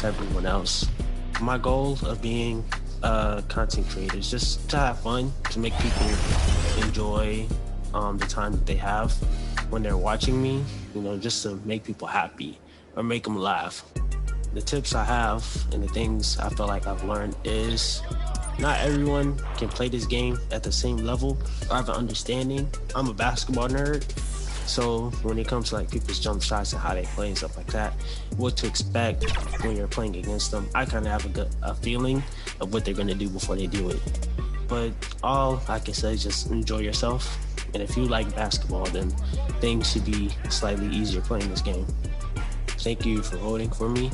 everyone else. My goal of being a content creator is just to have fun, to make people enjoy the time that they have when they're watching me, just to make people happy or make them laugh. The tips I have and the things I feel like I've learned is not everyone can play this game at the same level or have an understanding. I'm a basketball nerd, so when it comes to like people's jump shots and how they play and stuff like that, what to expect when you're playing against them, I kind of have a feeling of what they're going to do before they do it. But all I can say is just enjoy yourself. And if you like basketball, then things should be slightly easier playing this game. Thank you for voting for me.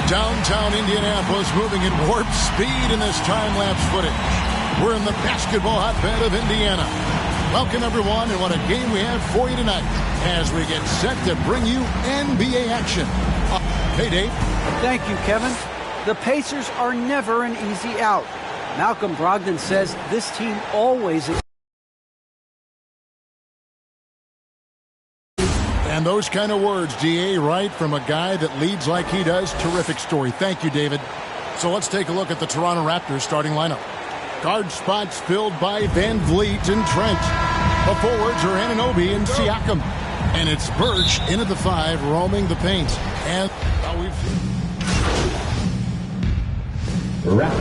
Downtown Indianapolis moving at warp speed in this time-lapse footage. We're in the basketball hotbed of Indiana. Welcome, everyone, and what a game we have for you tonight as we get set to bring you NBA action. Hey, Dave. Thank you, Kevin. The Pacers are never an easy out. Malcolm Brogdon says this team always... And those kind of words, GA, right, from a guy that leads like he does. Terrific story. Thank you, David. So let's take a look at the Toronto Raptors starting lineup. Guard spots filled by Van Vliet and Trent. The forwards are Anunoby and Siakam. And it's Birch into the 5, roaming the paint. And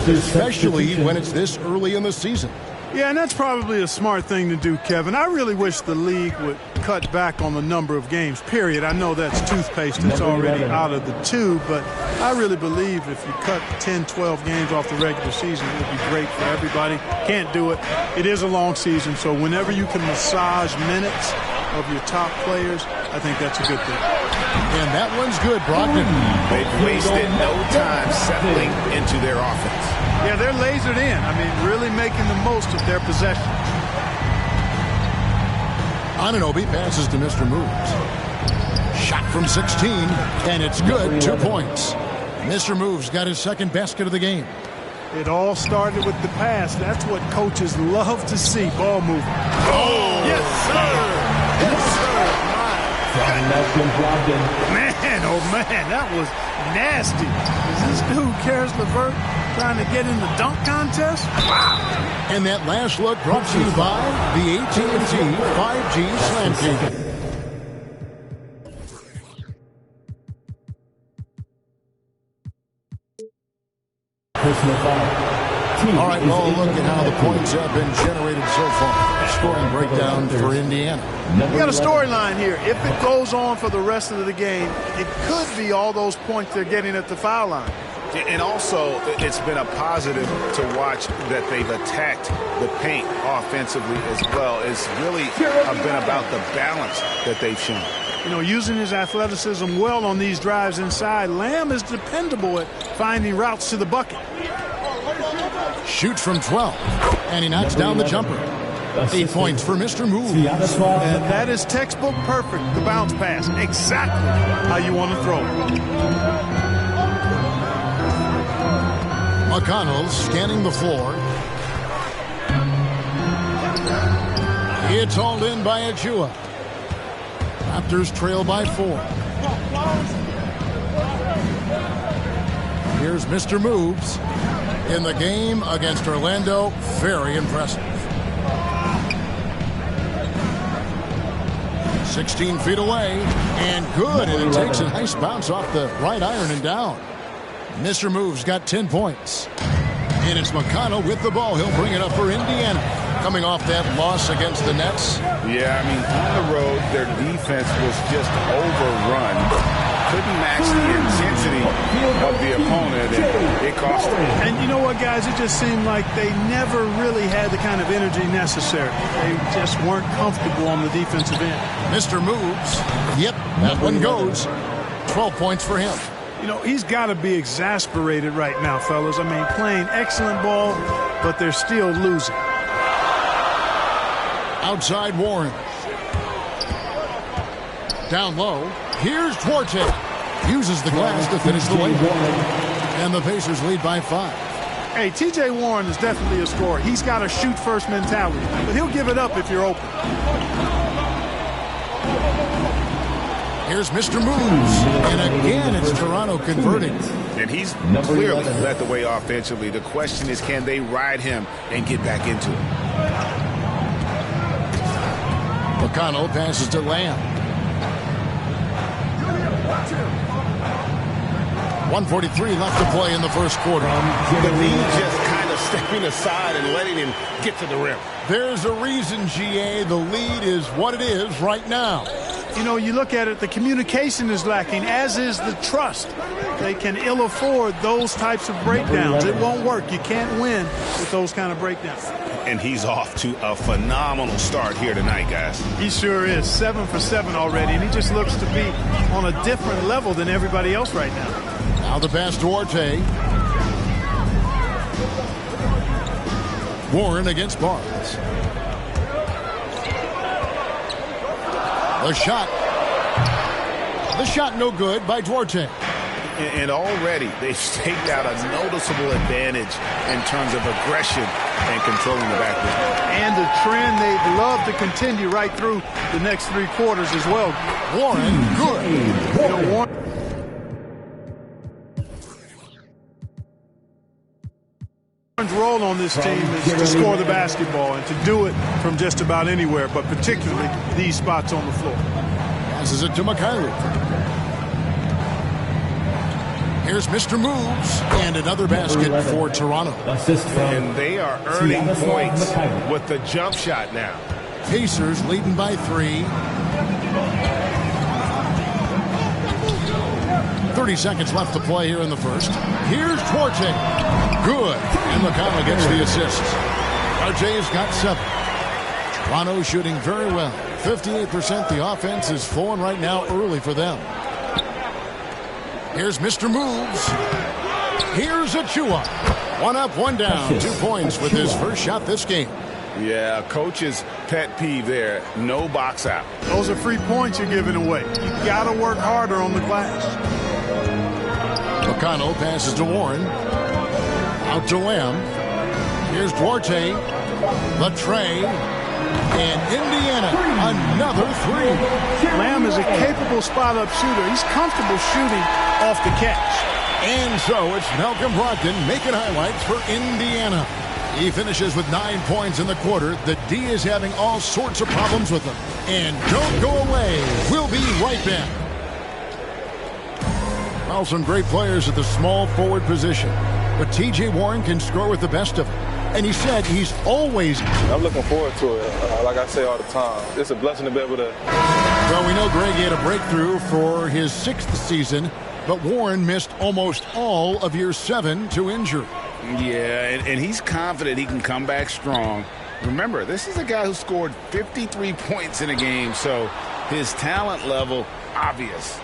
especially when it's this early in the season. Yeah, and that's probably a smart thing to do, Kevin. I really wish the league would cut back on the number of games, period. I know that's toothpaste that's already out of the tube, but I really believe if you cut 10, 12 games off the regular season, it would be great for everybody. Can't do it. It is a long season, so whenever you can massage minutes of your top players, I think that's a good thing. And that one's good, Brogdon. They've wasted no time settling into their offense. Yeah, they're lasered in. I mean, really making the most of their possession. Anunoby passes to Mr. Moves. Shot from 16, and it's good. 2 points. Mr. Moves got his second basket of the game. It all started with the pass. That's what coaches love to see, ball movement. Oh, yes, sir. Yes, sir. Man, oh man, that was nasty. Is this dude, Karis LeVert, trying to get in the dunk contest? Wow. And that last look brought to you by the AT&T 5G Slam King. All right, well, look at how the points have been generated so far. Scoring breakdown for Indiana. We got a storyline here. If it goes on for the rest of the game, it could be all those points they're getting at the foul line. And also, it's been a positive to watch that they've attacked the paint offensively as well. It's really been about the balance that they've shown. You know, using his athleticism well on these drives inside, Lamb is dependable at finding routes to the bucket. Shoots from 12, and he knocks down the jumper. 8 points for Mr. Moves. And that is textbook perfect, the bounce pass. Exactly how you want to throw it. McConnell scanning the floor. It's hauled in by Achua. Raptors trail by 4. Here's Mr. Moves in the game against Orlando. Very impressive. 16 feet away, and good, and it takes a nice bounce off the right iron and down. Mr. Moves got 10 points. And it's McConnell with the ball. He'll bring it up for Indiana. Coming off that loss against the Nets. Yeah, I mean, on the road, their defense was just overrun. Couldn't match the intensity of the opponent, and it cost them. And you know what, guys? It just seemed like they never really had the kind of energy necessary. They just weren't comfortable on the defensive end. Mr. Moves. Yep, that one goes. 12 points for him. You know, he's got to be exasperated right now, fellas. I mean, playing excellent ball, but they're still losing. Outside Warren. Down low. Here's Duarte. Uses the glass to finish the layup. And the Pacers lead by 5. Hey, T.J. Warren is definitely a scorer. He's got a shoot-first mentality, but he'll give it up if you're open. Here's Mr. Moves. And again, it's Toronto converting. And he's clearly led the way offensively. The question is, can they ride him and get back into it? McConnell passes to Lamb. 1:43 left to play in the first quarter. The lead just kind of stepping aside and letting him get to the rim. There's a reason, GA. The lead is what it is right now. You know, you look at it, the communication is lacking, as is the trust. They can ill afford those types of breakdowns. It won't work. You can't win with those kind of breakdowns. And he's off to a phenomenal start here tonight, guys. He sure is. 7 for 7 already, and he just looks to be on a different level than everybody else right now. Now the pass to Duarte. Warren against Barnes. The shot. The shot no good by Duarte. And already they've staked out a noticeable advantage in terms of aggression and controlling the backcourt. And the trend they'd love to continue right through the next 3 quarters as well. Warren, good. Warren. Warren's role on this team is to score the basketball and to do it from just about anywhere, but particularly these spots on the floor. Passes it to Mikhailuk. Here's Mr. Moves, and another basket for Toronto. And they are earning points with the jump shot now. Pacers leading by 3. 30 seconds left to play here in the first. Here's Duarte. Good. And McConnell gets the assist. RJ's got 7. Toronto shooting very well. 58%. The offense is flowing right now early for them. Here's Mr. Moves. Here's Achua. 1 up, 1 down. 2 points with his first shot this game. Yeah, coach's pet peeve there. No box out. Those are free points you're giving away. You got to work harder on the glass. McConnell passes to Warren. Out to Lamb. Here's Duarte. Latre. And Indiana, another 3. Lamb is a capable spot-up shooter. He's comfortable shooting off the catch. And so it's Malcolm Brogdon making highlights for Indiana. He finishes with 9 points in the quarter. The D is having all sorts of problems with him. And don't go away. We'll be right back. Well, some great players at the small forward position. But T.J. Warren can score with the best of them. And he said he's always... I'm looking forward to it. Like I say all the time, it's a blessing to be able to... Well, we know Greg had a breakthrough for his 6th season, but Warren missed almost all of year 7 to injury. Yeah, and he's confident he can come back strong. Remember, this is a guy who scored 53 points in a game, so his talent level, obvious.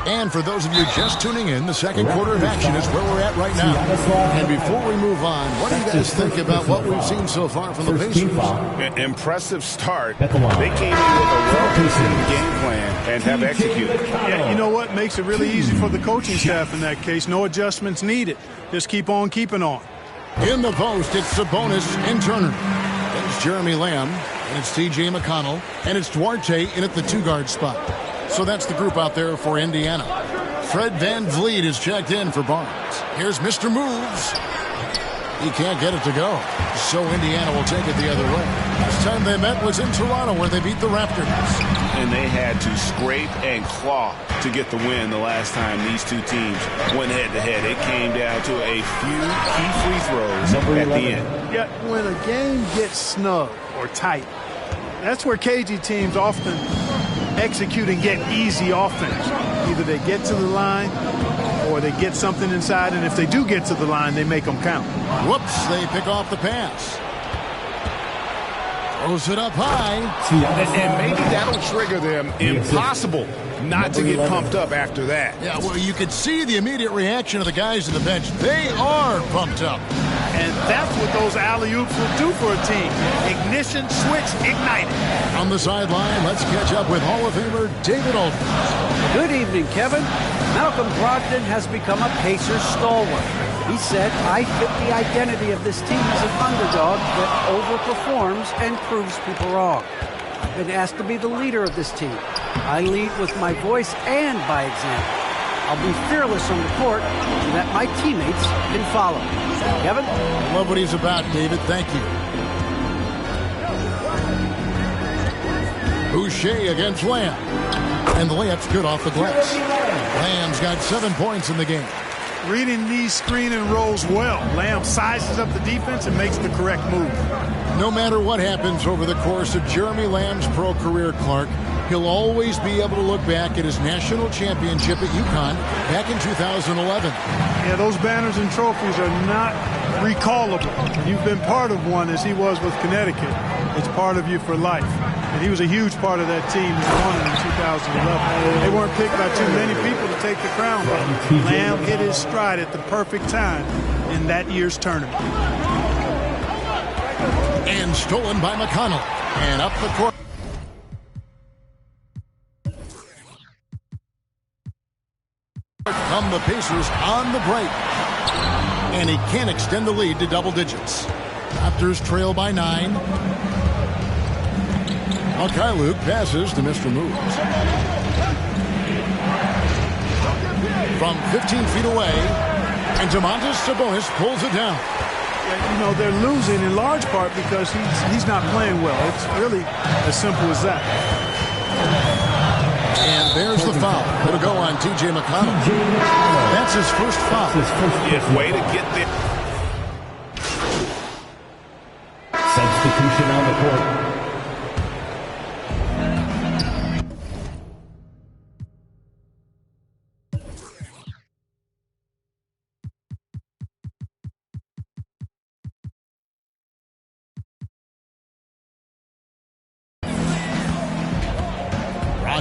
And for those of you just tuning in, the second quarter of action is where we're at right now. And before we move on, what do you guys think about what we've seen so far from the Pacers? Impressive start. They came in with a well-considered game plan and have executed. Yeah, you know what? Makes it really easy for the coaching staff in that case. No adjustments needed. Just keep on keeping on. In the post, it's Sabonis and Turner. It's Jeremy Lamb, and it's T.J. McConnell, and it's Duarte in at the 2-guard spot. So that's the group out there for Indiana. Fred VanVleet is checked in for Barnes. Here's Mr. Moves. He can't get it to go. So Indiana will take it the other way. Last time they met was in Toronto where they beat the Raptors. And they had to scrape and claw to get the win the last time these two teams went head-to-head. It came down to a few key free throws at the end. Yeah, when a game gets snug or tight, that's where KG teams often execute and get easy offense. Either they get to the line or they get something inside, and if they do get to the line, they make them count. Whoops, they pick off the pass. Throws it up high. And maybe that'll trigger them. Impossible not to get pumped up after that. Yeah, well, you could see the immediate reaction of the guys on the bench. They are pumped up. And that's what those alley-oops will do for a team. Ignition, switch, ignited. On the sideline, let's catch up with Hall of Famer David Aldridge. Good evening, Kevin. Malcolm Brogdon has become a Pacers stalwart. He said, I fit the identity of this team as an underdog that overperforms and proves people wrong. I've been asked to be the leader of this team. I lead with my voice and by example. I'll be fearless on the court so that my teammates can follow. Kevin? I love what he's about, David. Thank you. Boucher against Lamb. And the layup's good off the glass. Lamb's got 7 points in the game. Reading these screen and rolls well. Lamb sizes up the defense and makes the correct move. No matter what happens over the course of Jeremy Lamb's pro career, Clark, he'll always be able to look back at his national championship at UConn back in 2011. Yeah, those banners and trophies are not recallable. You've been part of one as he was with Connecticut. It's part of you for life. And he was a huge part of that team that won in 2011. They weren't picked by too many people to take the crown, but Lamb hit his stride at the perfect time in that year's tournament. And stolen by McConnell. And up the court. Come the Pacers on the break. And he can't extend the lead to double digits. Raptors trail by 9. Luke passes to Mr. Moves. From 15 feet away, and Domantas Sabonis pulls it down. You know, they're losing in large part because he's not playing well. It's really as simple as that. And there's the foul. It'll go on T.J. McConnell. That's his first foul. Yeah, way to get there. Substitution on the court.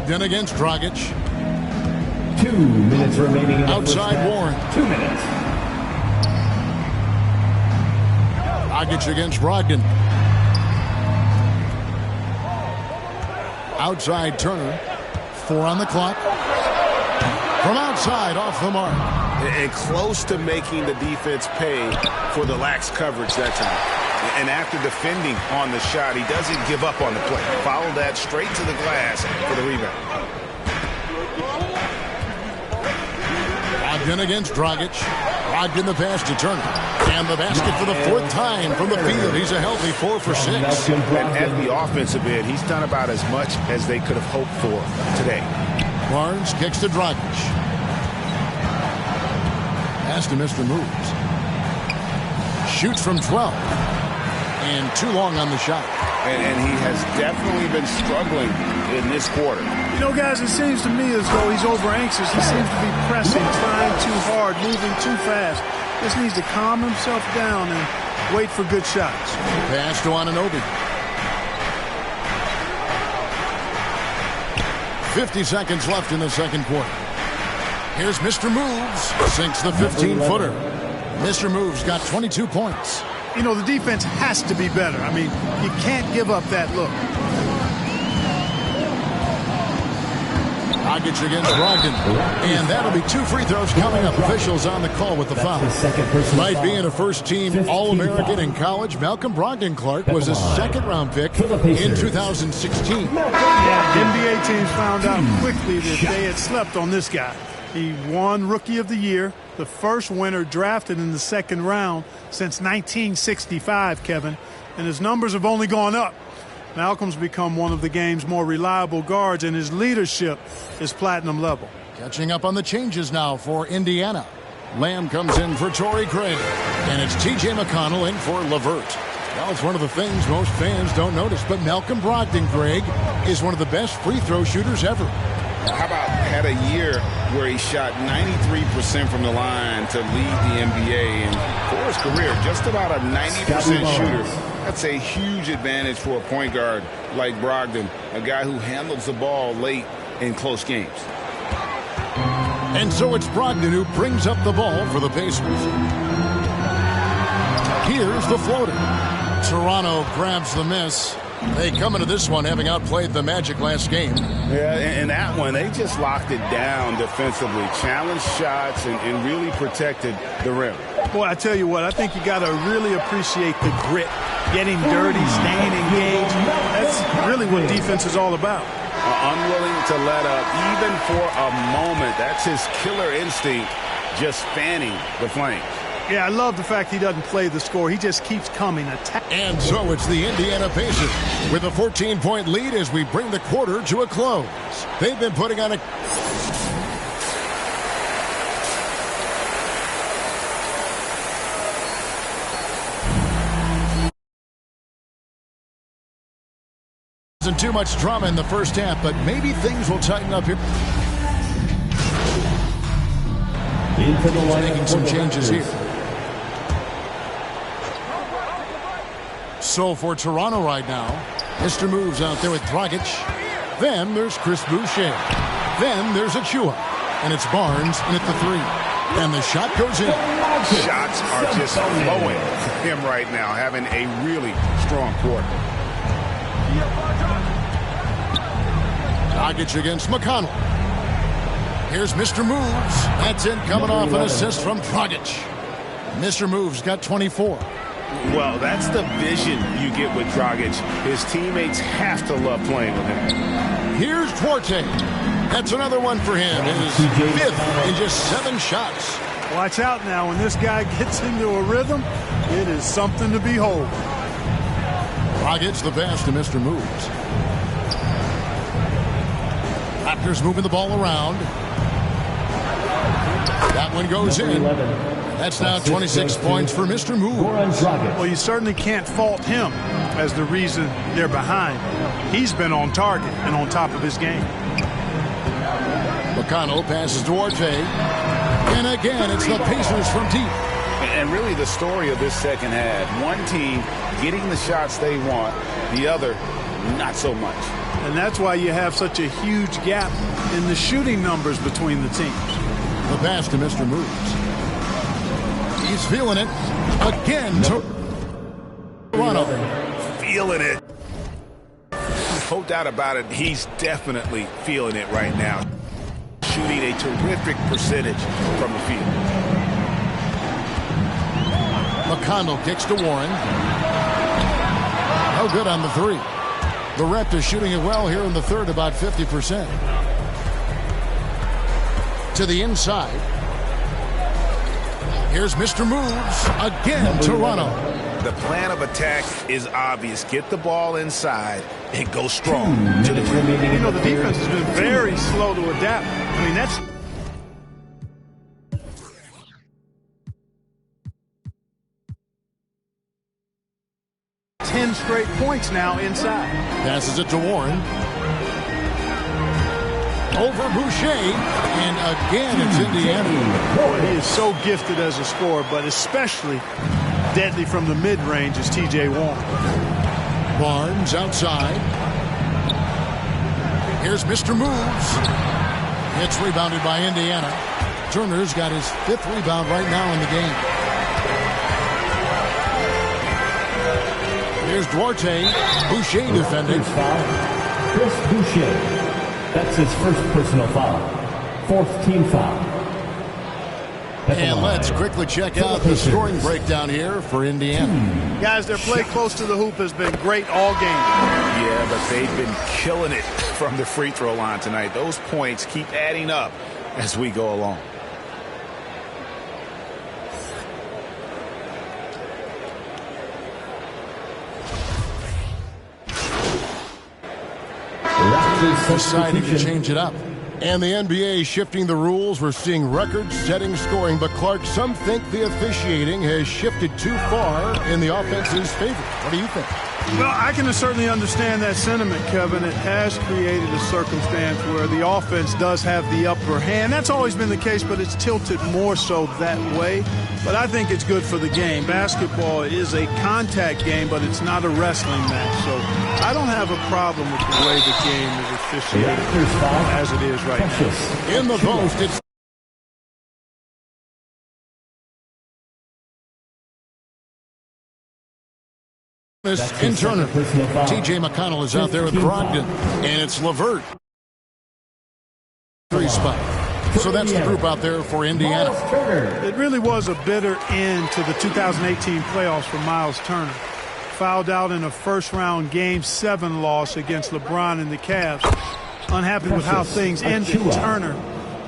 Brogdon against Dragic. 2 minutes remaining in the outside Warren. 2 minutes. Dragic against Brogdon. Outside Turner. 4 on the clock. From outside, off the mark. And close to making the defense pay for the lax coverage that time. And after defending on the shot, he doesn't give up on the play. Follow that straight to the glass for the rebound. Brogdon against Dragic. Brogdon the pass to Turner. And the basket for the 4th time from the field. He's a healthy 4 for 6. And at the offensive end, he's done about as much as they could have hoped for today. Barnes kicks to Dragic. Pass to Mr. Moves. Shoots from 12. And too long on the shot. And he has definitely been struggling in this quarter. You know, guys, it seems to me as though he's over-anxious. He seems to be pressing, trying too hard, moving too fast. Just needs to calm himself down and wait for good shots. Pass to Anunoby. 50 seconds left in the second quarter. Here's Mr. Moves. Sinks the 15-footer. Mr. Moves got 22 points. You know, the defense has to be better. I mean, you can't give up that look. Dragic against Brogdon. And that'll be 2 free throws coming up. Officials on the call with the foul. Despite being a first-team All-American in college, Malcolm Brogdon Clark was a second-round pick in 2016. Yeah, NBA teams found out quickly that they had slept on this guy. He won Rookie of the Year, the first winner drafted in the second round since 1965, Kevin. And his numbers have only gone up. Malcolm's become one of the game's more reliable guards, and his leadership is platinum level. Catching up on the changes now for Indiana. Lamb comes in for Torrey Craig. And it's T.J. McConnell in for LeVert. Well, it's one of the things most fans don't notice, but Malcolm Brogdon, Greg, is one of the best free throw shooters ever. How about had a year where he shot 93% from the line to lead the NBA, and for his career, just about a 90% shooter. That's a huge advantage for a point guard like Brogdon, a guy who handles the ball late in close games. And so it's Brogdon who brings up the ball for the Pacers. Here's the floater. Toronto grabs the miss. They come into this one having outplayed the Magic last game. Yeah, and that one, they just locked it down defensively, challenged shots, and really protected the rim. Boy, I tell you what, I think you got to really appreciate the grit, getting dirty, staying engaged. That's really what defense is all about. Unwilling to let up, even for a moment. That's his killer instinct, just fanning the flames. Yeah, I love the fact he doesn't play the score. He just keeps coming. And so it's the Indiana Pacers with a 14-point lead as we bring the quarter to a close. They've been putting on a... Wasn't too much drama in the first half, but maybe things will tighten up here. Into the line, making some changes here. So for Toronto right now, Mr. Moves out there with Dragic. Then there's Chris Boucher. Then there's Achua. And it's Barnes in at the 3. And the shot goes in. Shots are just flowing for him right now, having a really strong quarter. Dragic against McConnell. Here's Mr. Moves. That's in, coming off an assist from Dragic. Mr. Moves got 24. Well, that's the vision you get with Dragic. His teammates have to love playing with him. Here's Duarte. That's another one for him. His fifth in just 7 shots. Watch out now. When this guy gets into a rhythm, it is something to behold. Dragic the pass to Mr. Moves. Raptors moving the ball around. That one goes in. That's now 26 points for Mr. Moves. Well, you certainly can't fault him as the reason they're behind. He's been on target and on top of his game. McConnell passes Duarte. And again, it's the Pacers from deep. And really the story of this second half, one team getting the shots they want, the other not so much. And that's why you have such a huge gap in the shooting numbers between the teams. The pass to Mr. Moves. He's feeling it. Again to Toronto. Feeling it. No doubt about it. He's definitely feeling it right now. Shooting a terrific percentage from the field. McConnell kicks to Warren. No good on the 3. The Raptors shooting it well here in the third, about 50%. To the inside. Here's Mr. Moves. Again, Toronto. The plan of attack is obvious. Get the ball inside and go strong to the rim. You know, the defense has been very slow to adapt. I mean, that's... ten straight points now inside. Passes it to Warren. Over Boucher. And again, it's Indiana. He is so gifted as a scorer, but especially deadly from the mid-range is T.J. Warren. Barnes outside. Here's Mr. Moves. It's rebounded by Indiana. Turner's got his 5th rebound right now in the game. Here's Duarte. Boucher defending. Chris Boucher. That's his first personal foul. 4th team foul. And let's quickly check out the scoring breakdown here for Indiana. Guys, their play close to the hoop has been great all game. Yeah, but they've been killing it from the free throw line tonight. Those points keep adding up as we go along. Deciding to change it up. And the NBA shifting the rules. We're seeing record-setting scoring. But, Clark, some think the officiating has shifted too far in the offense's favor. What do you think? Well, I can certainly understand that sentiment, Kevin. It has created a circumstance where the offense does have the upper hand. That's always been the case, but it's tilted more so that way. But I think it's good for the game. Basketball is a contact game, but it's not a wrestling match. So I don't have a problem with the way the game is officiated as it is right now. In the post, it's in Turner. T.J. McConnell is out there with Brogdon. And it's LeVert. 3 spot. So that's the group out there for Indiana. It really was a bitter end to the 2018 playoffs for Miles Turner. Fouled out in a first-round Game 7 loss against LeBron and the Cavs. Unhappy with how things ended, Turner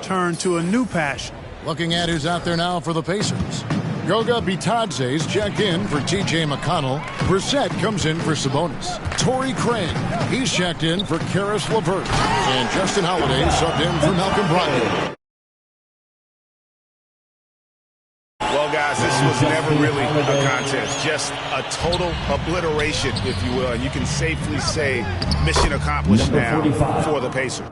turned to a new passion. Looking at who's out there now for the Pacers. Goga Bitadze's checked in for T.J. McConnell. Brissett comes in for Sabonis. Torrey Craig, he's checked in for Karis LeVert. And Justin Holiday subbed in for Malcolm Brogdon. Well, guys, this was never really a contest. Just a total obliteration, if you will. And you can safely say mission accomplished now for the Pacers.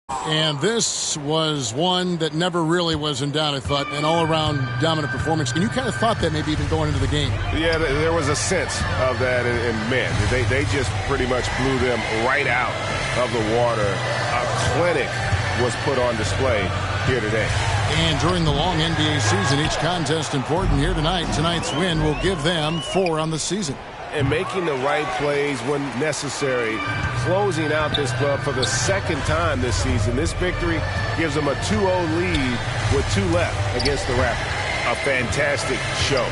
And this was one that never really was in doubt, I thought, an all-around dominant performance. And you kind of thought that maybe even going into the game. Yeah, there was a sense of that. And man, they just pretty much blew them right out of the water. A clinic was put on display here today. And during the long NBA season, each contest important here tonight. Tonight's win will give them 4 on the season. And making the right plays when necessary, closing out this club for the second time this season. This victory gives them a 2-0 lead with 2 left against the Raptors. A fantastic show.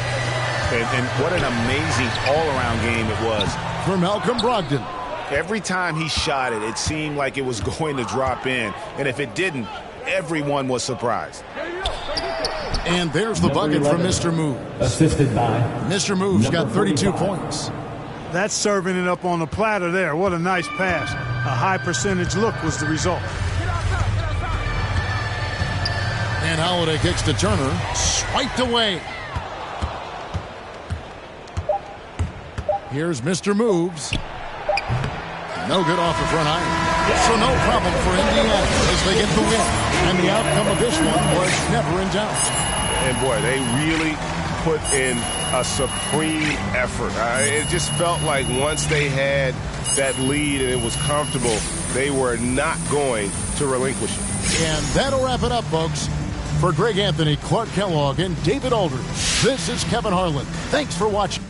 And what an amazing all-around game it was. For Malcolm Brogdon. Every time he shot it, it seemed like it was going to drop in. And if it didn't, everyone was surprised. And there's the bucket 11, from Mr. Moves. Assisted by Mr. Moves got 32 points. That's serving it up on the platter there. What a nice pass. A high percentage look was the result. And Holiday kicks to Turner. Swiped away. Here's Mr. Moves. No good off the front iron. So no problem for Indiana as they get the win. And the outcome of this one was never in doubt. And boy, they really put in a supreme effort. It just felt like once they had that lead and it was comfortable, they were not going to relinquish it. And that'll wrap it up, folks. For Greg Anthony, Clark Kellogg, and David Aldridge, this is Kevin Harlan. Thanks for watching.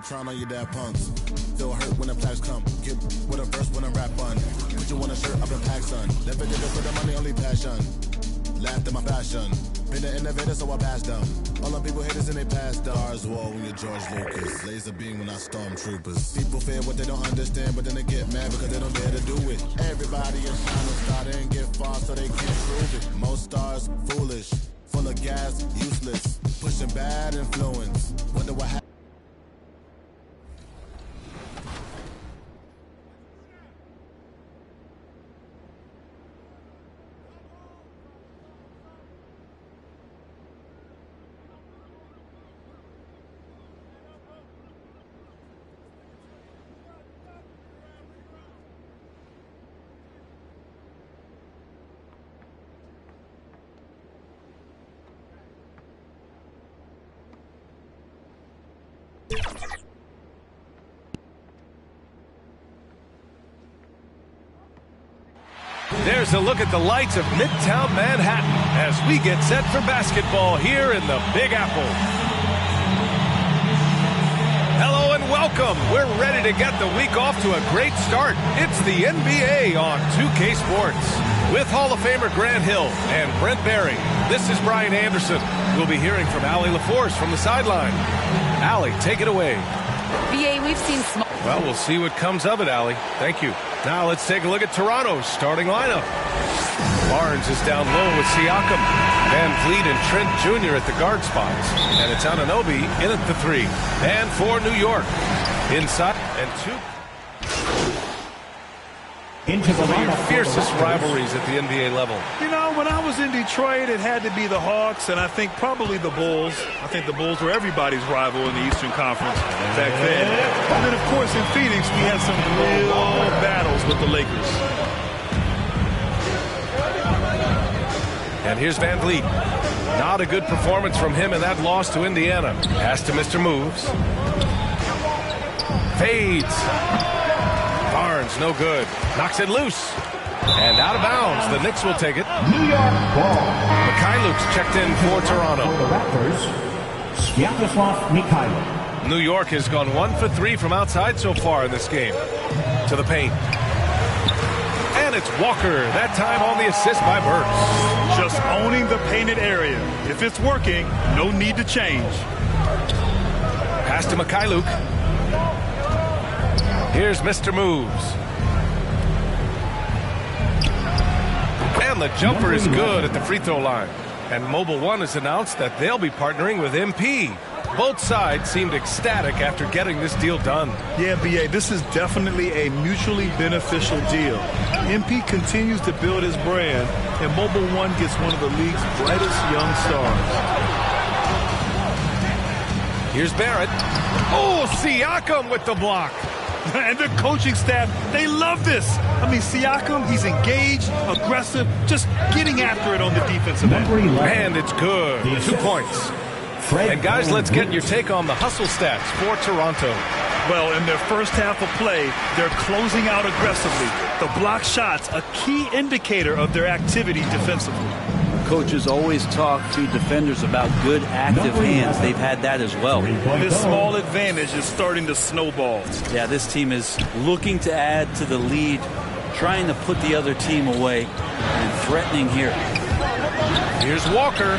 Trying on your dad punks. Feel hurt when the flags come. Get with a verse when I rap on. Put you on a shirt, I've been packed, son. Never did it for the money, only passion. Laughed at my fashion. Been an innovator, so I passed them. All them people haters and they passed them. Stars wall when you're George Lucas. Laser beam when I stormtroopers. People fear what they don't understand, but then they get mad because they don't dare to do it. Everybody in China started and get far, so they can't prove it. Most stars, foolish. Full of gas, useless. Pushing bad influence. Wonder what happened. There's a look at the lights of Midtown Manhattan as we get set for basketball here in the Big Apple. Hello and welcome. We're ready to get the week off to a great start. It's the NBA on 2K Sports. With Hall of Famer Grant Hill and Brent Barry, this is Brian Anderson. We'll be hearing from Allie LaForce from the sideline. Allie, take it away. BA, we've seen small. Well, we'll see what comes of it, Allie. Thank you. Now let's take a look at Toronto's starting lineup. Barnes is down low with Siakam. Van Vliet and Trent Jr. at the guard spots. And it's Anunoby in at the 3. And for New York, inside and 2. Into the lineup. Fiercest rivalries at the NBA level. You know, when I was in Detroit, it had to be the Hawks, and I think probably the Bulls. I think the Bulls were everybody's rival in the Eastern Conference back then. And then, of course, in Phoenix, we had some real battles with the Lakers. And here's Van Vliet. Not a good performance from him in that loss to Indiana. Pass to Mr. Moves. Fades. Barnes, no good. Knocks it loose. And out of bounds. The Knicks will take it. New York ball. Mikhailuk's checked in for Toronto. For the Raptors, Sviatoslav Mikhailuk. New York has gone 1 for 3 from outside so far in this game. To the paint. And it's Walker, that time on the assist by Burks. Just owning the painted area. If it's working, no need to change. Pass to Mikhailuk. Here's Mr. Moves. And the jumper is good at the free throw line. And Mobile One has announced that they'll be partnering with MP. Both sides seemed ecstatic after getting this deal done. Yeah, B.A., this is definitely a mutually beneficial deal. MP continues to build his brand, and Mobile One gets one of the league's brightest young stars. Here's Barrett. Oh, Siakam with the block. And the coaching staff, they love this. I mean, Siakam, he's engaged, aggressive, just getting after it on the defensive end. And it's good. 2 points. And guys, let's get your take on the hustle stats for Toronto. Well, in their first half of play, they're closing out aggressively. The block shots, a key indicator of their activity defensively. Coaches always talk to defenders about good active hands. They've had that as well. This small advantage is starting to snowball. Yeah, this team is looking to add to the lead, trying to put the other team away, and threatening here. Here's Walker.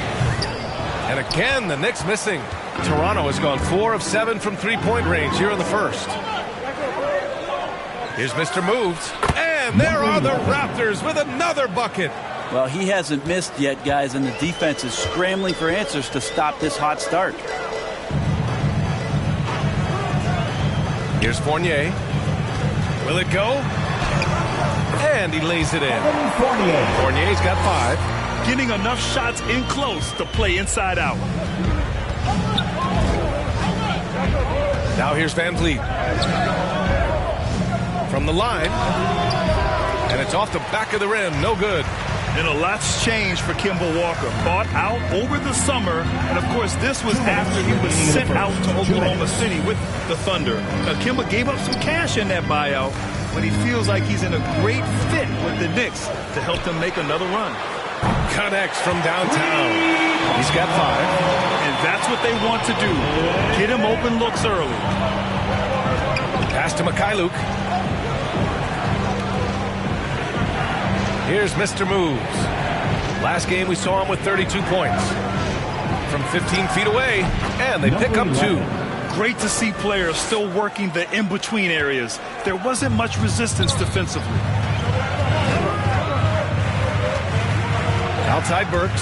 And again, the Knicks missing. Toronto has gone 4 of 7 from three-point range here in the first. Here's Mr. Moves. And there are the Raptors with another bucket. Well, he hasn't missed yet, guys, and the defense is scrambling for answers to stop this hot start. Here's Fournier. Will it go? And he lays it in. Fournier's got 5. Getting enough shots in close to play inside out. Now here's Van Vliet. From the line. And it's off the back of the rim. No good. And a lot's changed for Kemba Walker. Bought out over the summer. And, of course, this was after he was sent out to Oklahoma City with the Thunder. Now, Kemba gave up some cash in that buyout, but he feels like he's in a great fit with the Knicks to help them make another run. Connects from downtown. He's got 5. And that's what they want to do. Get him open looks early. Pass to Mikhailuk. Here's Mr. Moves. Last game we saw him with 32 points. From 15 feet away, and they pick up 2. Great to see players still working the in-between areas. There wasn't much resistance defensively. Outside Burks,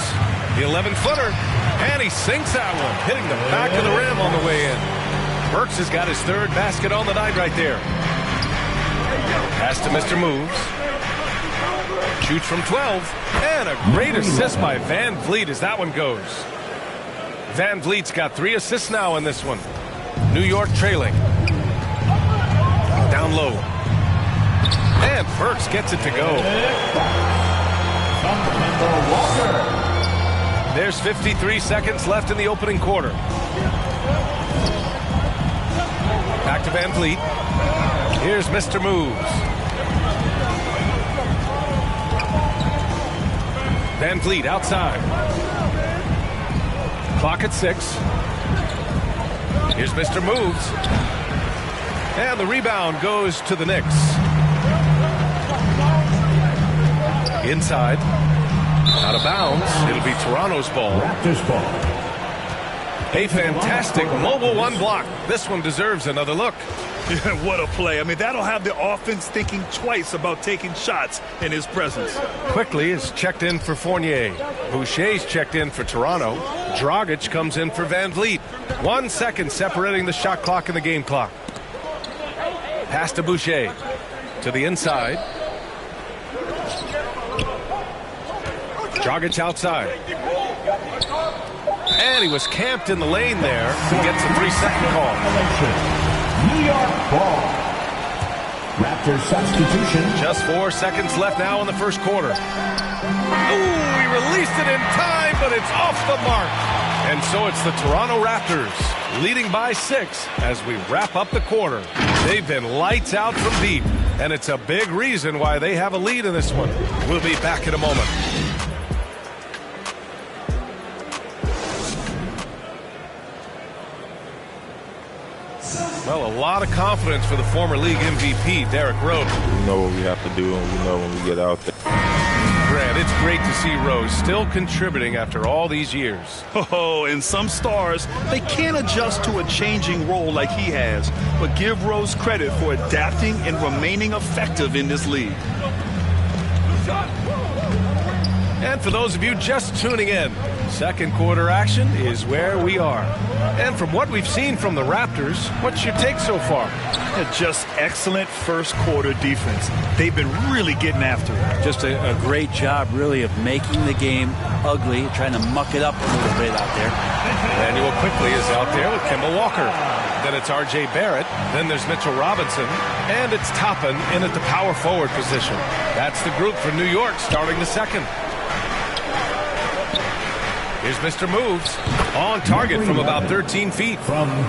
the 11-footer, and he sinks that one, hitting the back of the rim on the way in. Burks has got his 3rd basket on the night right there. Pass to Mr. Moves. Shoots from 12, and a great assist by Van Vliet as that one goes. Van Vliet's got 3 assists now in this one. New York trailing. Down low. And Burks gets it to go. There's 53 seconds left in the opening quarter. Back to Van Vliet. Here's Mr. Moves. Van Vliet outside. Clock at 6. Here's Mr. Moves. And the rebound goes to the Knicks. Inside. Out of bounds. It'll be Toronto's ball. Raptors ball. A fantastic Mobile One block. This one deserves another look. What a play. I mean, that'll have the offense thinking twice about taking shots in his presence. Quickly is checked in for Fournier. Boucher's checked in for Toronto. Dragic comes in for Van Vliet. 1 second separating the shot clock and the game clock. Pass to Boucher. To the inside. Dragic outside. And he was camped in the lane there. He gets a 3-second call. New York ball. Raptors substitution. Just 4 seconds left now in the first quarter. Ooh, he released it in time, but it's off the mark. And so it's the Toronto Raptors leading by 6 as we wrap up the quarter. They've been lights out from deep, and it's a big reason why they have a lead in this one. We'll be back in a moment. Well, a lot of confidence for the former league MVP, Derrick Rose. We know what we have to do, and we know when we get out there. Grant, it's great to see Rose still contributing after all these years. Oh, and some stars, they can't adjust to a changing role like he has, but give Rose credit for adapting and remaining effective in this league. And for those of you just tuning in, second quarter action is where we are. And from what we've seen from the Raptors, what's your take so far? Just excellent first quarter defense. They've been really getting after it. Just a great job, really, of making the game ugly, trying to muck it up a little bit out there. Emmanuel quickly is out there with Kemba Walker. Then it's R.J. Barrett. Then there's Mitchell Robinson. And it's Toppin in at the power forward position. That's the group for New York starting the second. Here's Mr. Moves, on target from about 13 feet.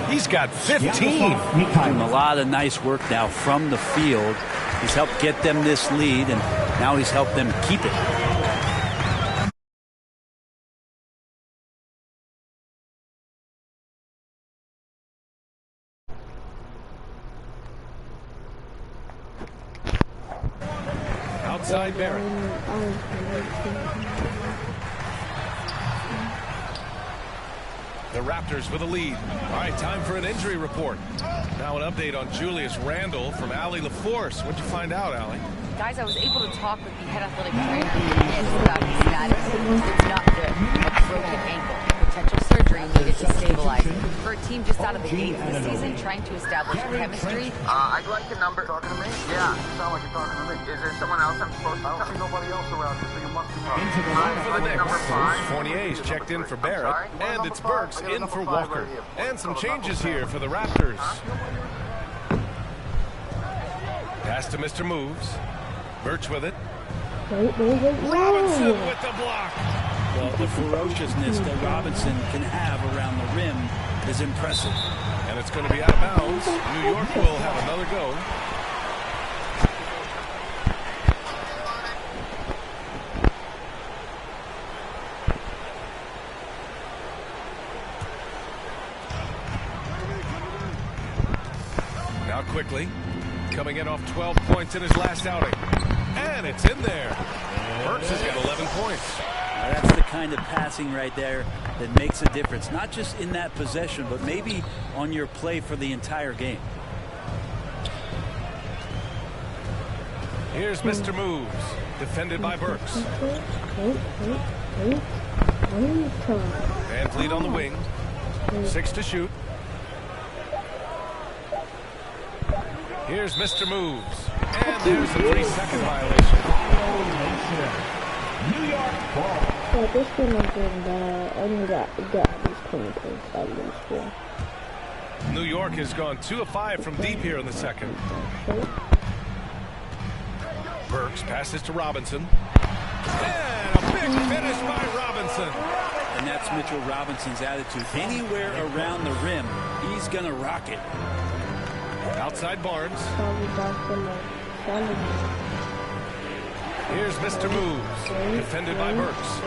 He's got 15. A lot of nice work now from the field. He's helped get them this lead, and now he's helped them keep it. Outside Barrett. The Raptors with a lead. All right, time for an injury report. Now an update on Julius Randle from Allie LaForce. What'd you find out, Allie? Guys, I was able to talk with the head athletic trainer about his status. It's not good. A broken ankle. Potential surgery needed to stabilize it. For a team just out of the gate this season, trying to establish chemistry. I'd like a number. Talking to me? Yeah, you sound like you're talking to me. Is there someone else I'm supposed to? I don't see nobody else around here, so you must be Time for the Knicks. Fournier's checked in for Barrett, and it's Burks in for Walker. And some changes here for the Raptors. Pass to Mr. Moves. Birch with it. Robinson with the block. Well, the ferociousness that Robinson can have around the rim is impressive. And it's going to be out of bounds. New York will have another go. Now quickly, coming in off 12 points in his last outing. And it's in there. Burks has got 11 points. Now that's the kind of passing right there that makes a difference, not just in that possession, but maybe on your play for the entire game. Here's Mr. Moves, defended by Burks. Van Vliet on the wing. 6 to shoot. Here's Mr. Moves. And there's a 3-second violation. New York ball. Yeah, this one is in the only got these 20 points out of this score. New York has gone 2 of 5 from deep here in the second. Burks passes to Robinson. And a big finish by Robinson. And that's Mitchell Robinson's attitude. Anywhere around the rim, he's going to rock it. Outside Barnes. Here's Mr. Moves, defended by Burks.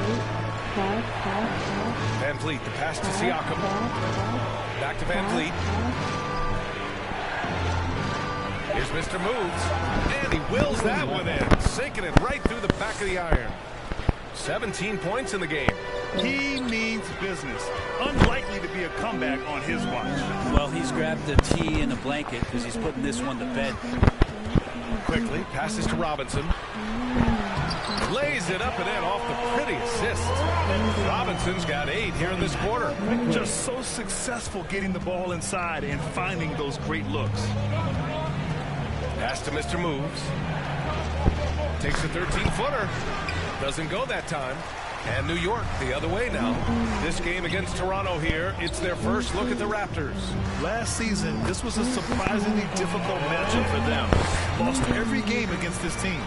Van Vliet, the pass to Siakam. Back to Van Vliet. Here's Mr. Moves, and he wills that one in, sinking it right through the back of the iron. 17 points in the game. He means business. Unlikely to be a comeback on his watch. Well, he's grabbed a tea and a blanket because he's putting this one to bed. Quickly, passes to Robinson. Lays it up and in off the pretty assist. Robinson's got 8 here in this quarter. Just so successful getting the ball inside and finding those great looks. Pass to Mr. Moves. Takes a 13-footer. Doesn't go that time. And New York the other way now. This game against Toronto here, it's their first look at the Raptors. Last season, this was a surprisingly difficult matchup for them. Lost every game against this team.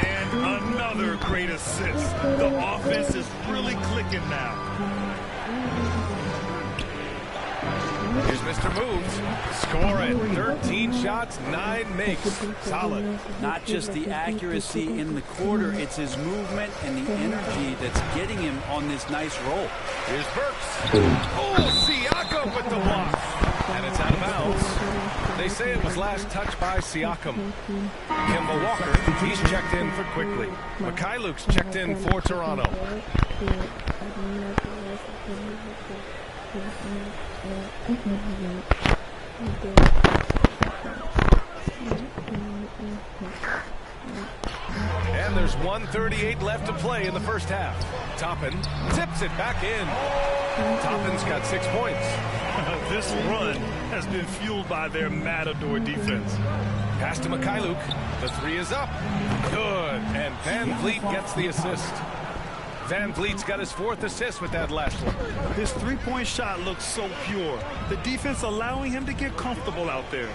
And another great assist. The offense is really clicking now. Here's Mr. Moves. Scoring. 13 shots, 9 makes. Solid. Not just the accuracy in the quarter, it's his movement and the energy that's getting him on this nice roll. Here's Burks. Oh, Siakam with the block. And it's out of bounds. They say it was last touched by Siakam. Kemba Walker, he's checked in for quickly. Mikhailuk's checked in for Toronto. And there's 1:38 left to play in the first half. Toppin tips it back in. Toppin's got 6 points. This run has been fueled by their Matador defense. Pass to Mikhailuk. The three is up. Good. And Van Vliet gets the assist. Van Vliet's got his 4th assist with that last one. His three-point shot looks so pure. The defense allowing him to get comfortable out there.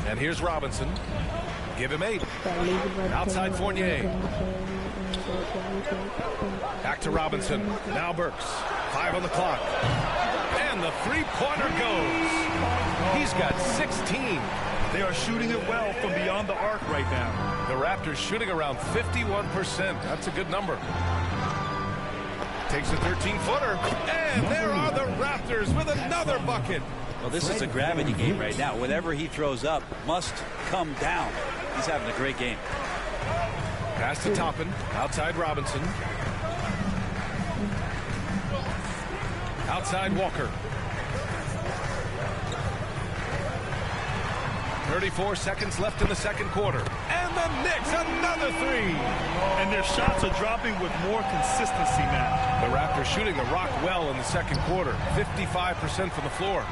And here's Robinson. Give him 8. Outside Fournier. Back to Robinson. Now Burks. 5 on the clock. And the three-pointer goes. He's got 16. They are shooting it well from beyond the arc right now. The Raptors shooting around 51%. That's a good number. Takes a 13-footer. And there are the Raptors with another bucket. Well, this is a gravity game right now. Whatever he throws up must come down. He's having a great game. Pass to Toppin. Outside Robinson. Outside Walker. 34 seconds left in the second quarter. And the Knicks, another three. And their shots are dropping with more consistency now. The Raptors shooting the rock well in the second quarter. 55% from the floor.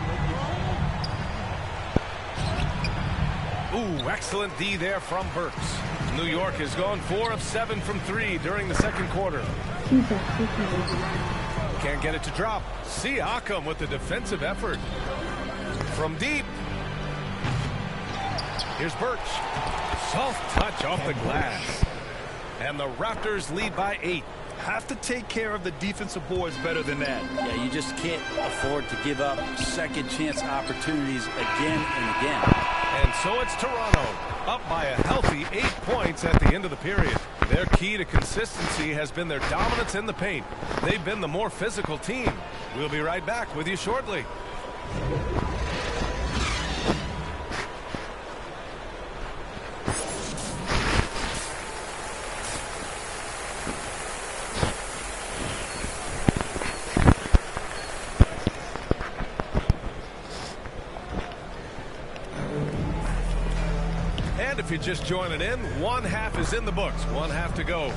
Ooh, excellent D there from Burks. New York has gone 4 of 7 from 3 during the second quarter. Can't get it to drop. Siakam with the defensive effort. From deep. Here's Birch. Soft touch off the glass. And the Raptors lead by 8. Have to take care of the defensive boards better than that. Yeah, you just can't afford to give up second chance opportunities again and again. And so it's Toronto, up by a healthy 8 points at the end of the period. Their key to consistency has been their dominance in the paint. They've been the more physical team. We'll be right back with you shortly. And if you're just joining in, one half is in the books. One half to go.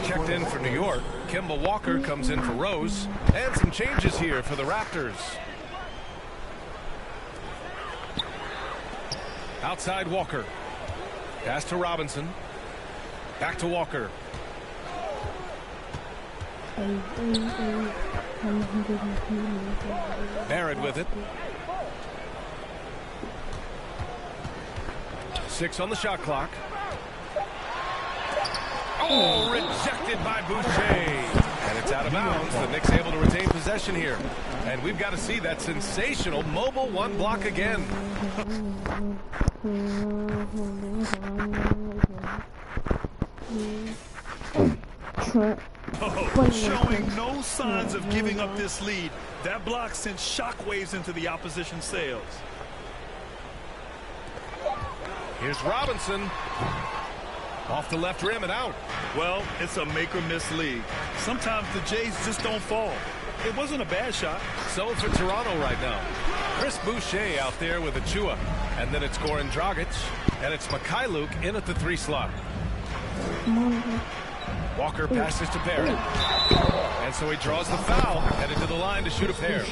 Checked in for New York. Kemba Walker comes in for Rose. And some changes here for the Raptors. Outside Walker. Pass to Robinson. Back to Walker. Barrett with it. 6 on the shot clock. Oh, rejected by Boucher. And it's out of bounds. The Knicks able to retain possession here. And we've got to see that sensational mobile one block again. Oh, showing no signs of giving up this lead. That block sent shockwaves into the opposition sails. Here's Robinson. Off the left rim and out. Well, it's a make or miss league. Sometimes the Jays just don't fall. It wasn't a bad shot. So for Toronto right now. Chris Boucher out there with Achua. And then it's Goran Dragic. And it's Mikhailuk in at the 3 slot. Walker passes to Barrett. And so he draws the foul. Headed to the line to shoot a pair.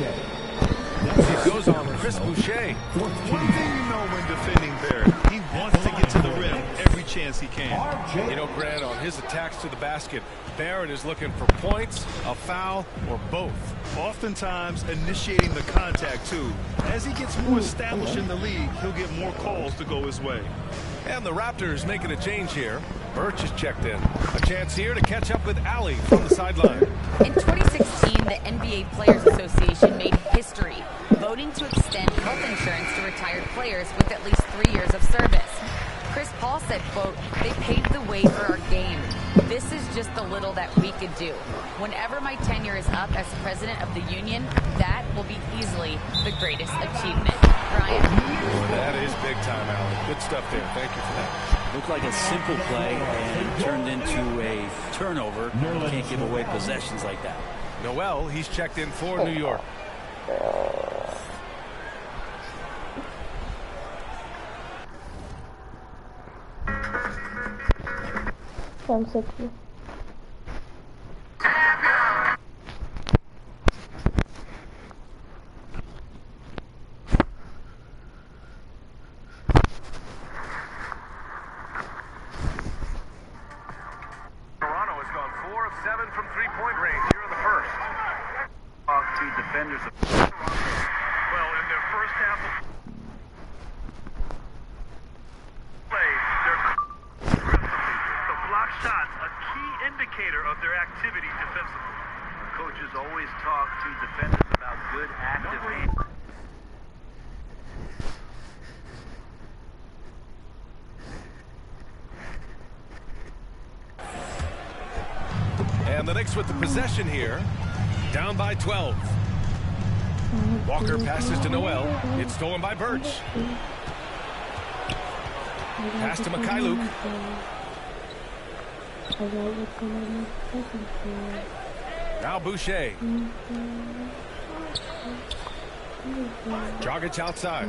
It goes on Chris Boucher. One thing you know when defending Barrett, he wants to get to the rim every chance he can. You know, Grant, on his attacks to the basket, Barrett is looking for points, a foul, or both. Oftentimes initiating the contact, too. As he gets more established in the league, he'll get more calls to go his way. And the Raptors making a change here. Birch is checked in. A chance here to catch up with Allie from the sideline. In 2016, the NBA Players Association made history, voting to extend health insurance to retired players with at least 3 years of service. Chris Paul said, quote, "They paved the way for our game. This is just the little that we could do. Whenever my tenure is up as president of the union, that will be easily the greatest achievement." Brian? That is big time, Allen. Good stuff there. Thank you for that. Looked like a simple play and turned into a turnover. You can't give away possessions like that. Noel, he's checked in for New York. I'm sick of you. Toronto has gone 4 of 7 from three-point range here in the first. To defenders of well, in their first half of play, the block shots, a key indicator of their activity defensively. Coaches always talk to defenders about good active hand. And the Knicks with the possession here. Down by 12. Walker passes to Noel. It's stolen by Birch. Pass to Mikhailuk. Now Boucher. Dragic outside.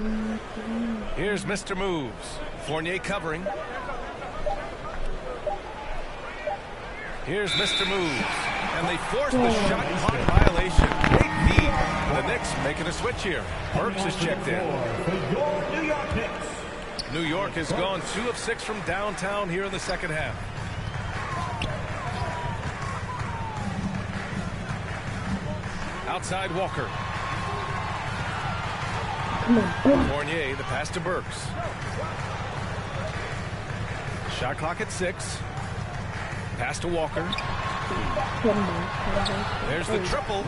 Here's Mr. Moves. Fournier covering. Here's Mr. Moves. And they force the shot clock violation. Great lead. The Knicks making a switch here. Burks is checked in. New York has gone 2 of 6 from downtown here in the second half. Outside Walker. Fournier, the pass to Burks. Shot clock at 6. Pass to Walker. There's the triple.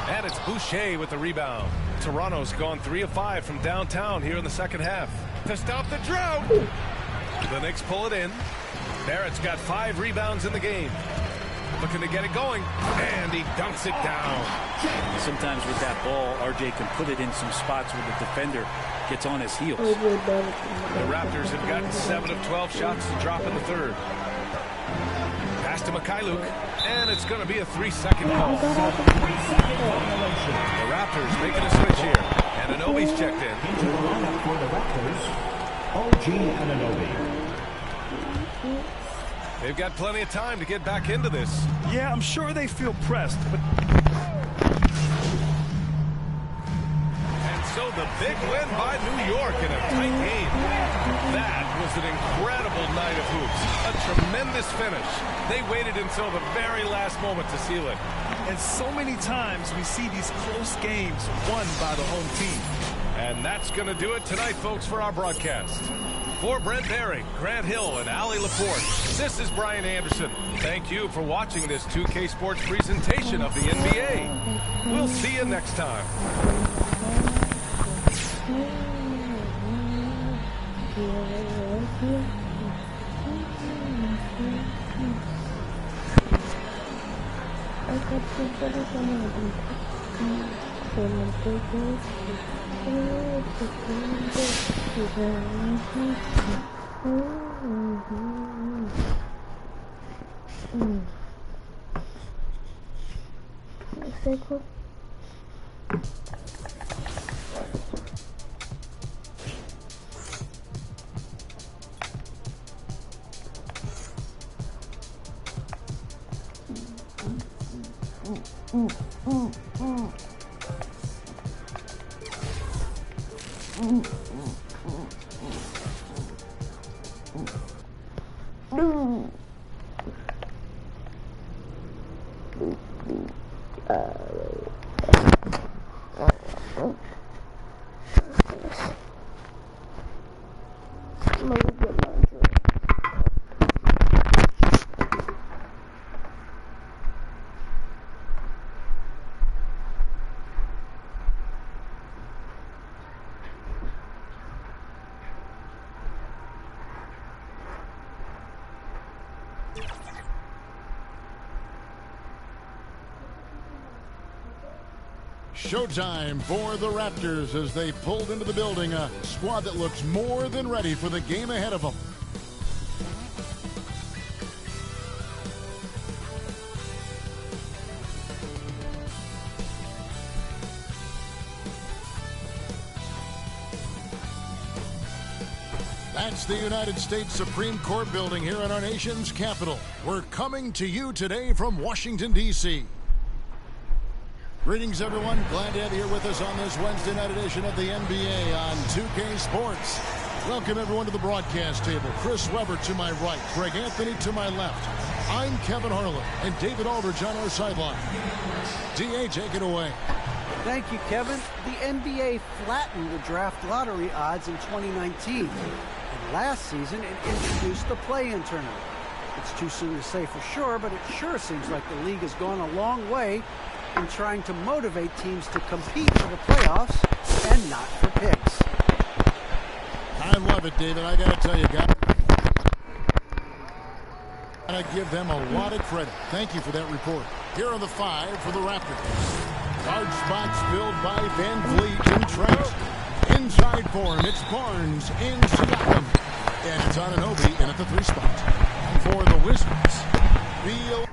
And it's Boucher with the rebound. Toronto's gone 3 of 5 from downtown here in the second half. To stop the drought. The Knicks pull it in. Barrett's got 5 rebounds in the game. Looking to get it going. And he dunks it down. Sometimes with that ball, RJ can put it in some spots where the defender gets on his heels. The Raptors have gotten 7 of 12 shots to drop in the third. Pass to Mikhailuk, and it's going to be a 3-second call. The Raptors making a switch here, and Anunoby's checked in. Into the lineup for the Raptors, OG Anunoby. They've got plenty of time to get back into this. Yeah, I'm sure they feel pressed, but... And so the big win by New York in a tight game. That was an incredible night of hoops. A tremendous finish. They waited until the very last moment to seal it. And so many times we see these close games won by the home team. And that's going to do it tonight, folks, for our broadcast. For Brent Barry, Grant Hill, and Allie Laporte, this is Brian Anderson. Thank you for watching this 2K Sports presentation of the NBA. We'll see you next time. Showtime for the Raptors as they pulled into the building, a squad that looks more than ready for the game ahead of them. That's the United States Supreme Court building here in our nation's capital. We're coming to you today from Washington, D.C. Greetings, everyone. Glad to have you here with us on this Wednesday night edition of the NBA on 2K Sports. Welcome, everyone, to the broadcast table. Chris Webber to my right, Greg Anthony to my left. I'm Kevin Harlan, and David Aldridge on our sideline. D.A., take it away. Thank you, Kevin. The NBA flattened the draft lottery odds in 2019. And last season, it introduced the play-in tournament. It's too soon to say for sure, but it sure seems like the league has gone a long way in trying to motivate teams to compete for the playoffs and not for picks. I love it, David. I got to tell you, guys, I give them a lot of credit. Thank you for that report. Here are the 5 for the Raptors. Guard spots filled by Van Vliet and Trent. Inside for him, it's Barnes in Siakam. And it's Anunoby in at the 3 spot. For the Wizards, Beal.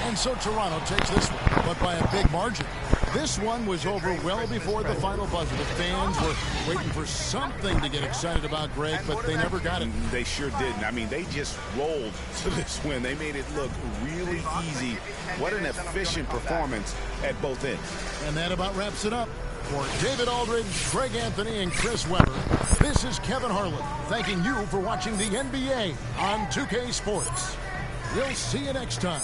And so Toronto takes this one, but by a big margin. This one was over well before the final buzzer. The fans were waiting for something to get excited about, Greg, but they never got it. They sure didn't. I mean, they just rolled to this win. They made it look really easy. What an efficient performance at both ends. And that about wraps it up. For David Aldridge, Greg Anthony, and Chris Webber, this is Kevin Harlan, thanking you for watching the NBA on 2K Sports. We'll see you next time.